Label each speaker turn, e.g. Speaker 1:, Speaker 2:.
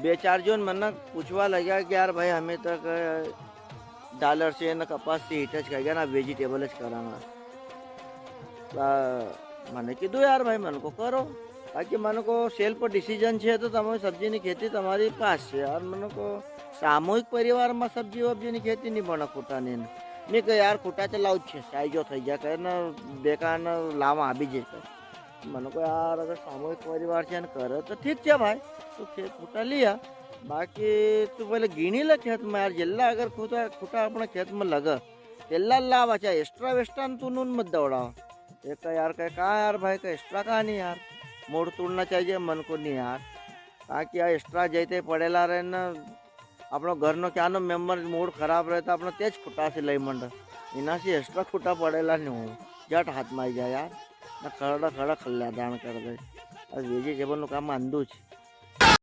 Speaker 1: બે ચાર जन મને પૂછવા લાગ્યા કે યાર ભાઈ અમે તો डालर से ना कपास से हिट ज कर ना वेजिटेबल ज कराना मैंने कीधु यार भाई मन को करो बाकी मन को सेल्फ डिसीजन है तो तमारी सब्जी की खेती तमारी पास है यार मन को सामूहिक परिवार में सब्जी वब्जी की खेती नहीं बने खूटा नहीं मैं कह यार खूटा तो लाव चाय जो थी जाए कहे बेकार लावा आ जाए मन को यार अगर सामूहिक परिवार से करे तो ठीक है भाई तो खूटा लिया बाकी तू पहले गिनी ले खेत में यार जेल्ला अगर खूटा खूटा अपने खेत में लगे तेल्ला लावा चाहे एक्स्ट्रा वेस्ट्रा तू नून मत दौड़ाओ एक यार कहे कहाँ यार भाई का एक्स्ट्रा कहाँ नहीं यार मोड़ तोड़ना चाहिए मन को नहीं यार ताकि आ एक्स्ट्रा जैते पड़ेला रहे न अपनो घर नो क्या नो मेम्बर मूड खराब रहे तो अपने तेज खूटा से लई मंड इना से एक्स्ट्रा खूटा पड़ेला नहीं हूँ जट हाथ में आई जाए यार ना खड़ा खड़ा खल्ला दान कर दे वेजिटेबल नु काम आंदू छे।